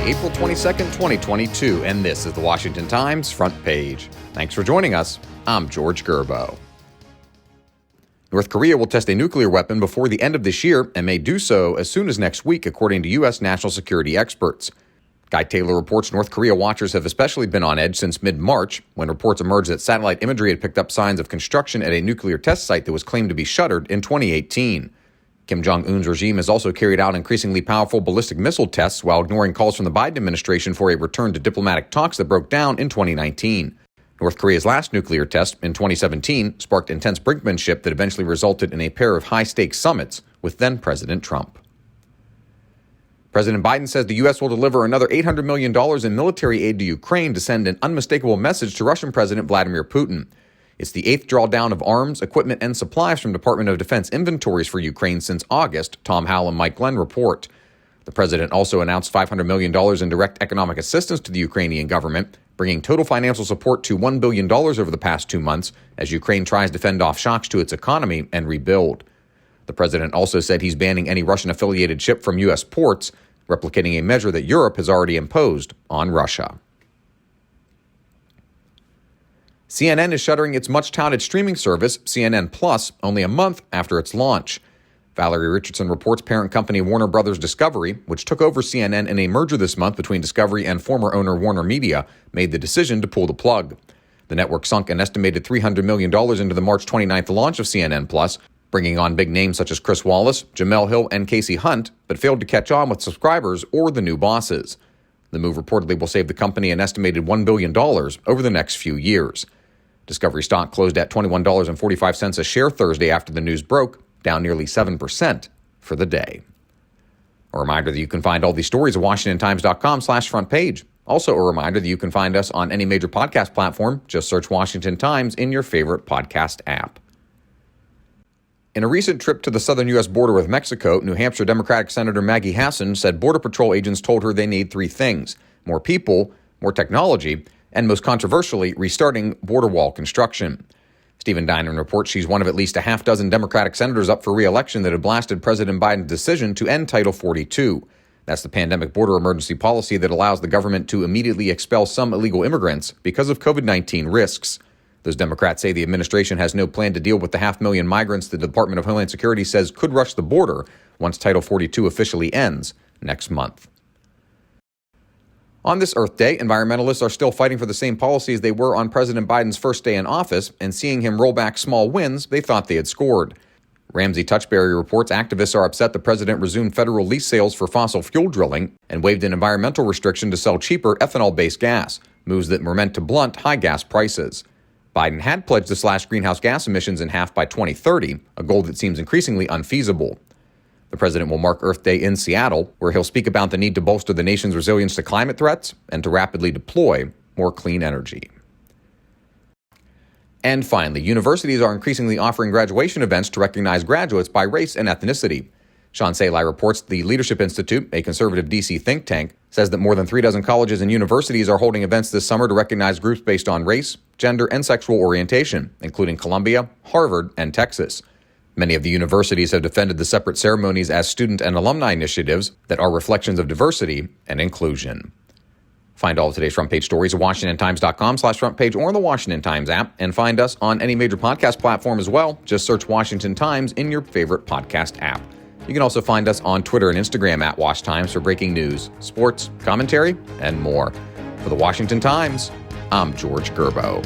April 22nd, 2022, and this is the Washington Times front page. Thanks for joining us. I'm George Gerbo. North Korea will test a nuclear weapon before the end of this year and may do so as soon as next week, according to U.S. national security experts. Guy Taylor reports North Korea watchers have especially been on edge since mid-March, when reports emerged that satellite imagery had picked up signs of construction at a nuclear test site that was claimed to be shuttered in 2018. Kim Jong-un's regime has also carried out increasingly powerful ballistic missile tests while ignoring calls from the Biden administration for a return to diplomatic talks that broke down in 2019. North Korea's last nuclear test in 2017 sparked intense brinkmanship that eventually resulted in a pair of high-stakes summits with then-President Trump. President Biden says the U.S. will deliver another $800 million in military aid to Ukraine to send an unmistakable message to Russian President Vladimir Putin. It's the eighth drawdown of arms, equipment, and supplies from Department of Defense inventories for Ukraine since August, Tom Howell and Mike Glenn report. The president also announced $500 million in direct economic assistance to the Ukrainian government, bringing total financial support to $1 billion over the past 2 months as Ukraine tries to fend off shocks to its economy and rebuild. The president also said he's banning any Russian-affiliated ship from U.S. ports, replicating a measure that Europe has already imposed on Russia. CNN is shuttering its much-touted streaming service, CNN Plus, only a month after its launch. Valerie Richardson reports parent company Warner Bros. Discovery, which took over CNN in a merger this month between Discovery and former owner Warner Media, made the decision to pull the plug. The network sunk an estimated $300 million into the March 29th launch of CNN Plus, bringing on big names such as Chris Wallace, Jamel Hill, and Casey Hunt, but failed to catch on with subscribers or the new bosses. The move reportedly will save the company an estimated $1 billion over the next few years. Discovery stock closed at $21.45 a share Thursday after the news broke, down nearly 7% for the day. A reminder that you can find all these stories at WashingtonTimes.com/front page. Also a reminder that you can find us on any major podcast platform. Just search Washington Times in your favorite podcast app. In a recent trip to the southern U.S. border with Mexico, New Hampshire Democratic Senator Maggie Hassan said Border Patrol agents told her they need 3 things: more people, more technology, and most controversially, restarting border wall construction. Stephen Dinan reports she's one of at least a half dozen Democratic senators up for re-election that had blasted President Biden's decision to end Title 42. That's the pandemic border emergency policy that allows the government to immediately expel some illegal immigrants because of COVID-19 risks. Those Democrats say the administration has no plan to deal with the 500,000 migrants the Department of Homeland Security says could rush the border once Title 42 officially ends next month. On this Earth Day, environmentalists are still fighting for the same policies they were on President Biden's first day in office and seeing him roll back small wins they thought they had scored. Ramsey Touchberry reports activists are upset the president resumed federal lease sales for fossil fuel drilling and waived an environmental restriction to sell cheaper ethanol-based gas, moves that were meant to blunt high gas prices. Biden had pledged to slash greenhouse gas emissions in half by 2030, a goal that seems increasingly unfeasible. The president will mark Earth Day in Seattle, where he'll speak about the need to bolster the nation's resilience to climate threats and to rapidly deploy more clean energy. And finally, universities are increasingly offering graduation events to recognize graduates by race and ethnicity. Sean Salai reports the Leadership Institute, a conservative D.C. think tank, says that more than 36 colleges and universities are holding events this summer to recognize groups based on race, gender, and sexual orientation, including Columbia, Harvard, and Texas. Many of the universities have defended the separate ceremonies as student and alumni initiatives that are reflections of diversity and inclusion. Find all of today's front page stories at WashingtonTimes.com/front page or in the Washington Times app, and find us on any major podcast platform as well. Just search Washington Times in your favorite podcast app. You can also find us on Twitter and Instagram at Wash Times for breaking news, sports, commentary, and more. For the Washington Times, I'm George Gerbo.